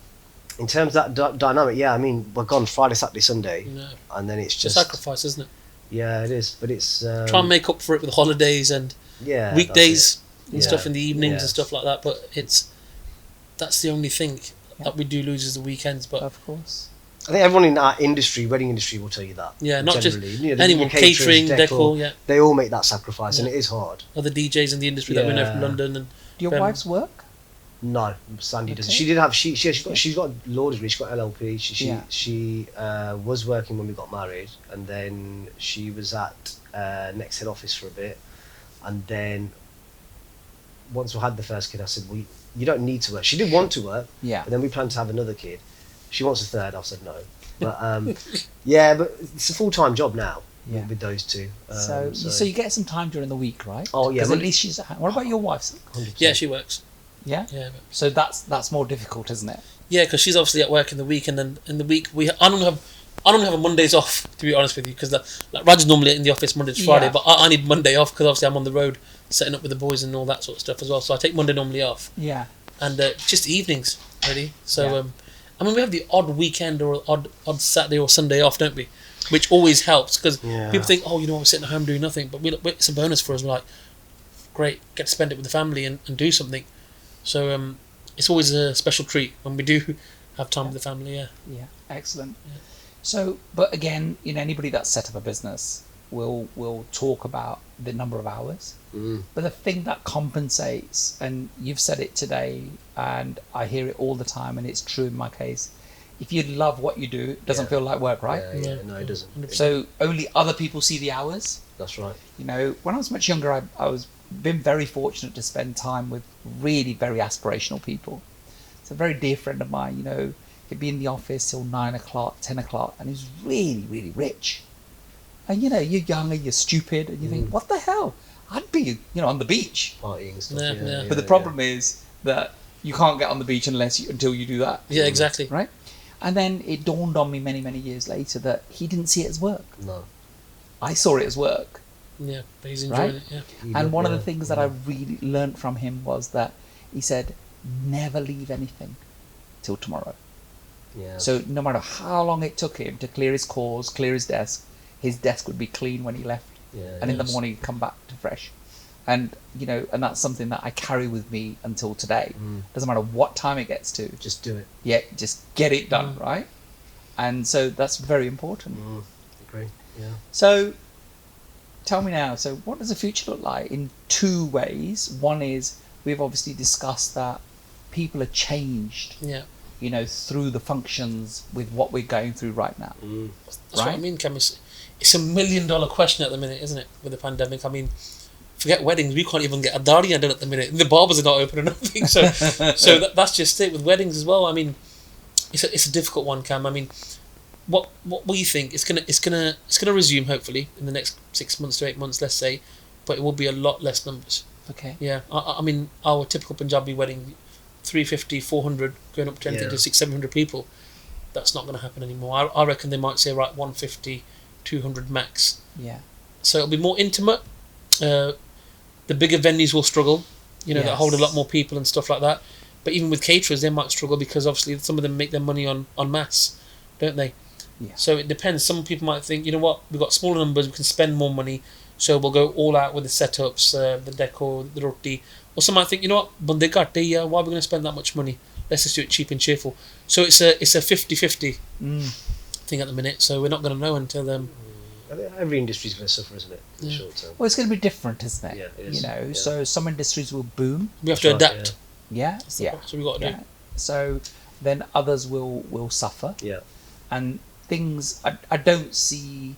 in terms of that dynamic, yeah, I mean, we're gone Friday, Saturday, Sunday, and then it's It's a just sacrifice, isn't it? Yeah, it is. But it's Try and make up for it with holidays and weekdays and stuff in the evenings and stuff like that. But that's the only thing that we do lose is the weekends. But of course, I think everyone in our industry, wedding industry, will tell you that. Yeah, not generally. just anyone, catering, decor, they all make that sacrifice, and it is hard. Other DJs in the industry that we know from London. And do your wives work? No, Sandy doesn't. She did have she's got law degree. She's got LLP. She was working when we got married, and then she was at Next Head Office for a bit, and then once we had the first kid, I said, "Well, you don't need to work." She did want to work, but then we planned to have another kid. She wants a third. I said no, but but it's a full-time job now with those 2. So you get some time during the week, right? Oh yeah, because at least she's at home. What about your wife? 100%. Yeah, she works. Yeah. Yeah. So that's more difficult, isn't it? Yeah, because she's obviously at work in the week, and then in the week I don't have a Mondays off, to be honest with you, because like Raj is normally in the office Monday to Friday, but I need Monday off because obviously I'm on the road setting up with the boys and all that sort of stuff as well. So I take Monday normally off. Yeah. And just evenings really. So I mean, we have the odd weekend or odd Saturday or Sunday off, don't we? Which always helps because people think, oh, we're sitting at home doing nothing, but it's a bonus for us. We're like, great, get to spend it with the family and do something. So it's always a special treat when we do have time with the family. Yeah, excellent. So, but again, anybody that's set up a business will talk about the number of hours. But the thing that compensates, and you've said it today, and I hear it all the time, and it's true in my case. If you love what you do, it doesn't feel like work, right? Yeah, no, it doesn't. 100%. So only other people see the hours. That's right. When I was much younger, I was been very fortunate to spend time with really very aspirational people. It's a very dear friend of mine, he'd be in the office till 9 o'clock, 10 o'clock, and he was really, really rich. And you're young and you're stupid, and you think, what the hell? I'd be, on the beach. Partying and stuff. But the problem is that you can't get on the beach until you do that. Yeah, exactly. Right? And then it dawned on me many, many years later that he didn't see it as work. No. I saw it as work. Yeah, but he's enjoying it. Yeah. And one of the things that I really learnt from him was that he said, never leave anything till tomorrow. Yeah. So no matter how long it took him to clear his calls, clear his desk would be clean when he left. Yeah, and in the morning he'd come back to fresh. And and that's something that I carry with me until today. Doesn't matter what time it gets to. Just do it. Yeah, just get it done, right? And so that's very important. Agree. Yeah. So tell me now, so what does the future look like in 2 ways? One is we've obviously discussed that people are changed, through the functions with what we're going through right now. That's what I mean, Cam. It's $1 million question at the minute, isn't it, with the pandemic? I mean, forget weddings, we can't even get a dariya done at the minute. The barbers are not open or nothing. So that's just it with weddings as well. I mean, it's a difficult one, Cam. I mean, what do you think? It's gonna resume hopefully in the next 6 months to 8 months, let's say, but it will be a lot less numbers. Okay. Yeah, I mean, our typical Punjabi wedding, 350, 400, going up to anything to 600-700 people. That's not going to happen anymore. I reckon they might say, right, 150, 200 max. Yeah. So it'll be more intimate. The bigger venues will struggle, that hold a lot more people and stuff like that. But even with caterers, they might struggle because obviously some of them make their money on mass, don't they? Yeah. So it depends. Some people might think, you know what, we've got smaller numbers, we can spend more money, so we'll go all out with the setups, the decor, the roti. Or some might think, you know what, bande ghatte, why are we going to spend that much money? Let's just do it cheap and cheerful. So it's a 50-50 thing at the minute. So we're not going to know until I think every industry's going to suffer, isn't it? In the Yeah. short term. Well, it's going to be different, isn't it? Yeah, it is. Yeah. So some industries will boom. we have to That's right, adapt. Yeah. Yeah. That's what we've got to Yeah. do. So then others will suffer, Yeah. and things I don't see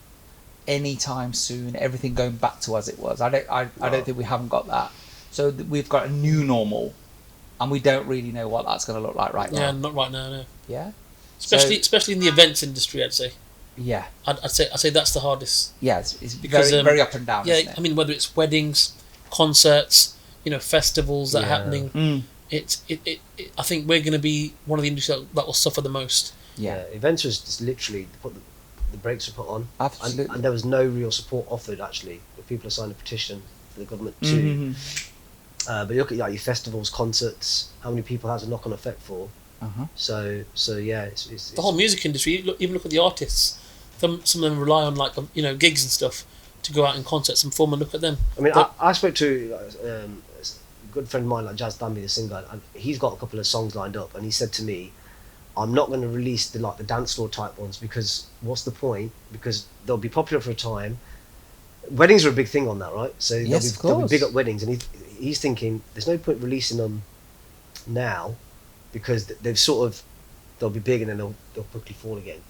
anytime soon everything going back to as it was. I don't think we haven't got that. So we've got a new normal, and we don't really know what that's going to look like right Yeah, now. not right now, no. Yeah. Especially in the events industry, I'd say. Yeah. I'd say that's the hardest. Yeah. It's Because, very very up and down. Yeah, Isn't it? I mean, whether it's weddings, concerts, festivals that are Yeah. happening, it I think we're going to be one of the industries that will suffer the most. Yeah. Events was just literally the brakes were put on, Absolutely. and there was no real support offered. Actually, the people have signed a petition for the government to. Mhm. But you look at your festivals, concerts. How many people has a knock-on effect for? Uh-huh. So yeah, it's The whole music industry. Even look at the artists. Some of them rely on gigs and stuff to go out in concerts and perform. And look at them. I mean, I spoke to a good friend of mine, like Jazz Danby, the singer, and he's got a couple of songs lined up, and he said to me, I'm not going to release the dance floor type ones because what's the point? Because they'll be popular for a time. Weddings are a big thing on that, right? So Yes, of they'll be course. big at weddings, and he's thinking there's no point releasing them now because they'll be big and then they'll quickly fall again.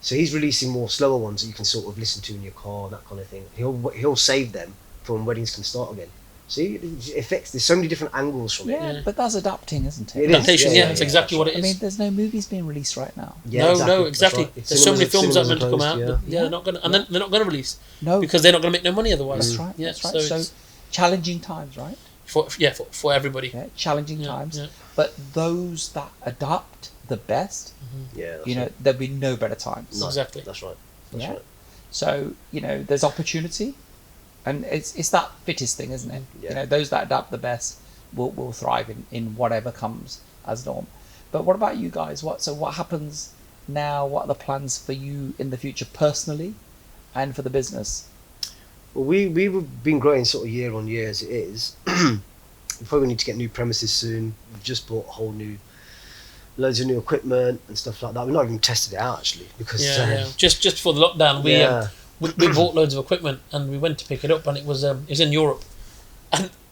So he's releasing more slower ones that you can sort of listen to in your car and that kind of thing. He'll save them for when weddings can start again. See, it affects. There's so many different angles from it. Yeah, but that's adapting, isn't it? It is, Adaptation, yeah, that's yeah, exactly what it I is. mean, there's no movies being released right now. Yeah, No, that's exactly. right. There's so many films that are meant to come closed, out, but they're not going to, and then they're not going to release No, because they're not going to make no money otherwise. that's right. Yeah, That's right. so So, it's challenging times, right? for everybody. Yeah, challenging Yeah, times. yeah. But those that adapt the best, Yeah, that's you know, right. there'll be no better times. No, Exactly. That's right. That's Yeah. right. So there's opportunity, and it's that fittest thing, isn't it? Yeah. Those that adapt the best will thrive in whatever comes as norm. But what about you guys? What happens now? What are the plans for you in the future personally, and for the business? Well, we've been growing sort of year on year as it is. We probably need to get new premises soon. We've just bought loads of new equipment and stuff like that. We've not even tested it out actually because Yeah. Just before the lockdown, we bought loads of equipment and we went to pick it up, and it was in Europe,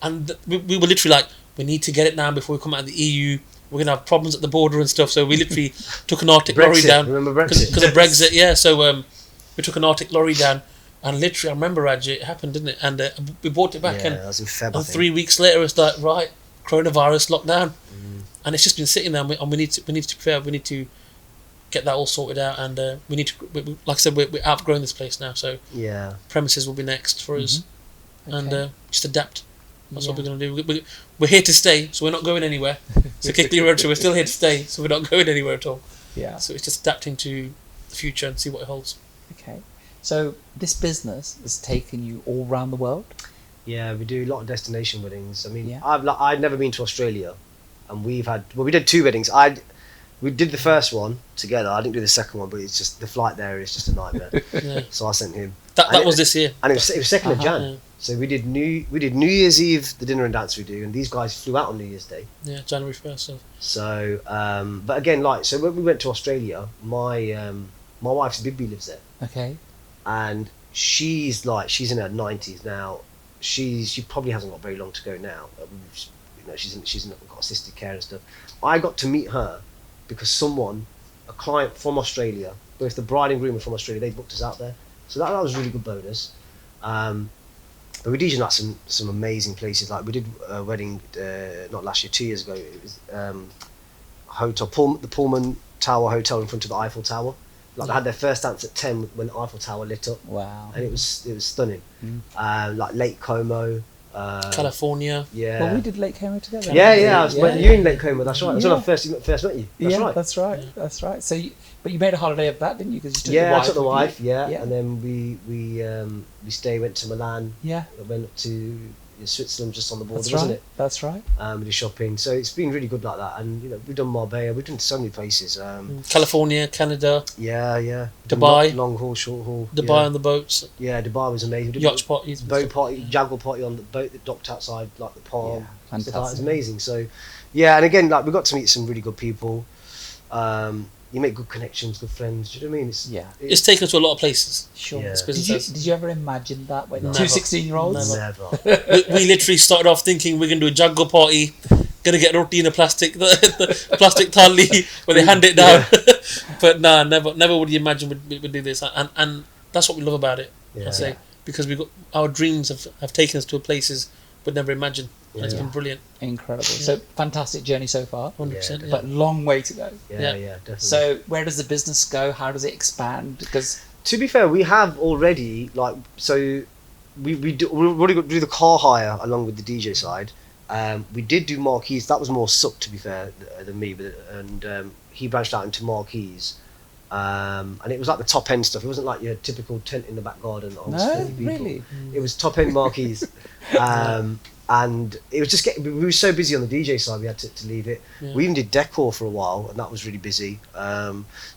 and we were literally like, we need to get it now before we come out of the EU. We're gonna have problems at the border and stuff. So we literally took an Arctic lorry down. Remember Brexit? Because of Brexit, yeah. So we took an Arctic lorry down, and literally, I remember, Raj, it happened, didn't it? And we brought it back, Yeah, that was in Feb, I and think. 3 weeks later, it's like, right, coronavirus lockdown, and it's just been sitting there, and we need to prepare. We need to get that all sorted out, and we need to, like I said, we're outgrowing this place now, so Yeah. premises will be next for us, and Okay. just adapt. That's what Yeah. we're going to do. We're here to stay, so we're not going anywhere. So Kikli Roadshow, we're still here to stay, so we're not going anywhere at all. Yeah. So it's just adapting to the future and see what it holds. Okay. So this business has taken you all around the world. Yeah, we do a lot of destination weddings. I mean, Yeah. I'd never been to Australia, and we did 2 weddings. We did the first one together. I didn't do the second one, but it's just the flight there is just a nightmare. Yeah. So I sent him, That was this year. and it was 2nd of Jan. Yeah. So we did New Year's Eve, the dinner and dance we do, and these guys flew out on New Year's Day. Yeah, January 1st. So. So, but again, so when we went to Australia, my wife's Bibby lives there, Okay. and she's in her 90s now. She probably hasn't got very long to go now. She's got assisted care and stuff. I got to meet her because a client from Australia, both the bride and groom were from Australia. They booked us out there, so that was a really good bonus. But we did some amazing places. Like we did a wedding not last year, 2 years ago. It was the Pullman Tower Hotel in front of the Eiffel Tower. Like they had their first dance at 10 when the Eiffel Tower lit up, Wow. and it was stunning. Mm. Like Lake Como, California. Yeah. Well, we did Lake Como together. Yeah. I was met you in Lake Como. That's right. That's when I Yeah. first met you. That's right. That's right. That's right. So, but you made a holiday of that, didn't you? Because you took Yeah, the wife I took the with you. wife. Yeah. Yeah. And then we went to Milan. Yeah, I went up to Switzerland, just on the border, that's wasn't right. it? That's right. We did shopping, so it's been really good like that. And we've done Marbella, we've done so many places. California, Canada, Yeah. Dubai. long haul, short haul. Dubai on the boats, Yeah, Dubai was amazing. We did yacht parties, and boat stuff. party, Jaguar party on the boat that docked outside like the Palm. Yeah, Stuff like that. It was fantastic. amazing. So, yeah, and again, like we got to meet some really good people. You make good connections, good friends. Do you know what I mean? It's taken us to a lot of places. Sure. Yeah. This Did business you, did you ever imagine that when No. two Never. 16-year-olds? Never. Never. we literally started off thinking we're going to do a Jaguar party, going to get roti in a plastic plastic thali where they hand it down. But nah, never would you imagine we'd do this. And that's what we love about it, Yeah. I say. Because our dreams have taken us to places we'd never imagined. And it's Yeah. been brilliant. Incredible. So fantastic journey so far, 100%. Yeah. but long way to go. Yeah, Yeah. definitely. So where does the business go? How does it expand? Because To be fair, we have already we already got to do the car hire along with the DJ side. We did do marquees. That was more Sukh, to be fair, than me. And he branched out into marquees, and it was like the top end stuff. It wasn't like your typical tent in the back garden. On no, 30 people. really. It was top end marquees, and it was just we were so busy on the DJ side we had to leave it. Yeah. We even did decor for a while, and that was really busy.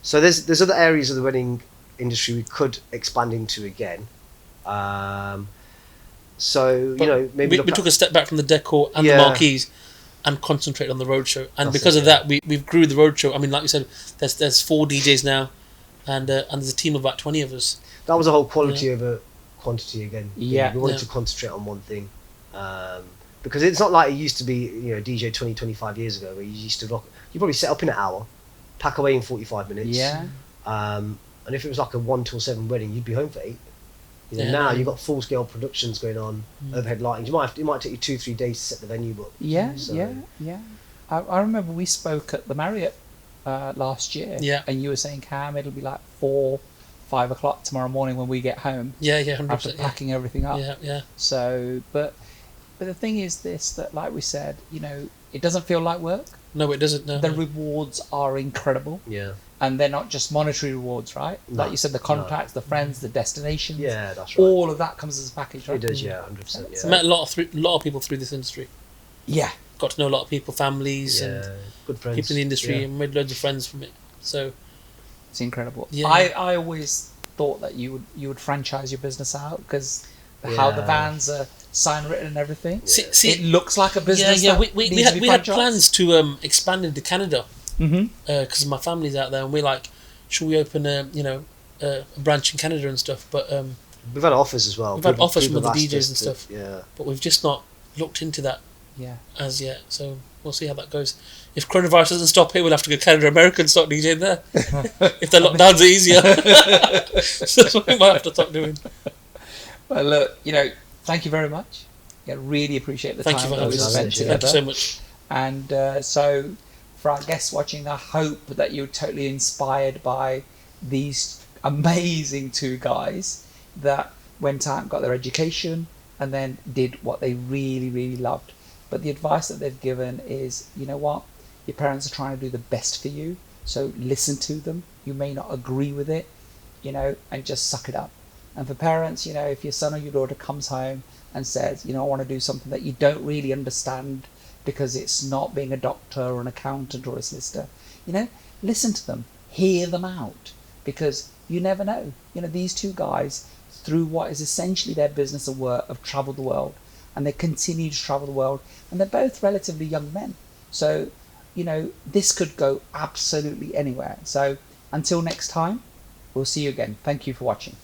So there's other areas of the wedding industry we could expand into again. So But maybe we took a step back from the decor and Yeah. the marquees and concentrate on the roadshow. And That's because it, of that, we've grew the roadshow. I mean, like you said, there's 4 DJs now, and there's a team of about 20 of us. that was a whole quality over quantity again. Yeah. We wanted Yeah. to concentrate on one thing. Because it's not like it used to be, DJ 20, 25 years ago, where you used to rock. You probably set up in an hour, pack away in 45 minutes. Yeah. And if it was like a 1 till 7 wedding, you'd be home for 8. Yeah. Now you've got full scale productions going on, overhead lighting. It might take you 2-3 days to set the venue, but Yeah, So- yeah. I remember we spoke at the Marriott last year. Yeah. And you were saying, Cam, it'll be like 4-5 o'clock tomorrow morning when we get home Yeah, after 100%. packing everything up. Yeah. So, but the thing is this, that like we said, it doesn't feel like work. No, it doesn't. No. The rewards are incredible, yeah, and they're not just monetary rewards, right? No, Like you said, the contacts, the friends, the destinations. yeah, that's right. All of that comes as a package, right? It does, yeah, 100%. I Yeah, met a lot of people through this industry. Yeah. Got to know a lot of people, families, and good friends. people in the industry, Yeah. and made loads of friends from it. So It's incredible. Yeah. I always thought that you would franchise your business out because how the Yeah. vans are sign written and everything. see, It looks like a business. yeah. that We needs had to be we had franchised. plans to expand into Canada Mm-hmm. because my family's out there, and we're like, should we open a branch in Canada and stuff? But We've had offers as well. We've had offers from have other asked DJs us and to- stuff. Yeah. but we've just not looked into that Yeah. as yet. So we'll see how that goes. If coronavirus doesn't stop here, we'll have to go Canada, America, and start DJing there. If the lockdowns are easier, so that's what we might have to start doing. Well, look, thank you very much. Yeah, really appreciate the Thank you time for that we having us. spent Thank Thank together. you so much. And so, for our guests watching, I hope that you're totally inspired by these amazing 2 guys that went out and got their education and then did what they really, really loved. But the advice that they've given is, you know what? Your parents are trying to do the best for you, so listen to them. You may not agree with it, and just suck it up. And for parents, if your son or your daughter comes home and says, I want to do something that you don't really understand because it's not being a doctor or an accountant or a solicitor, listen to them, hear them out, because you never know. These 2 guys, through what is essentially their business of work, have travelled the world, and they continue to travel the world, and they're both relatively young men. So, this could go absolutely anywhere. So, until next time, we'll see you again. Thank you for watching.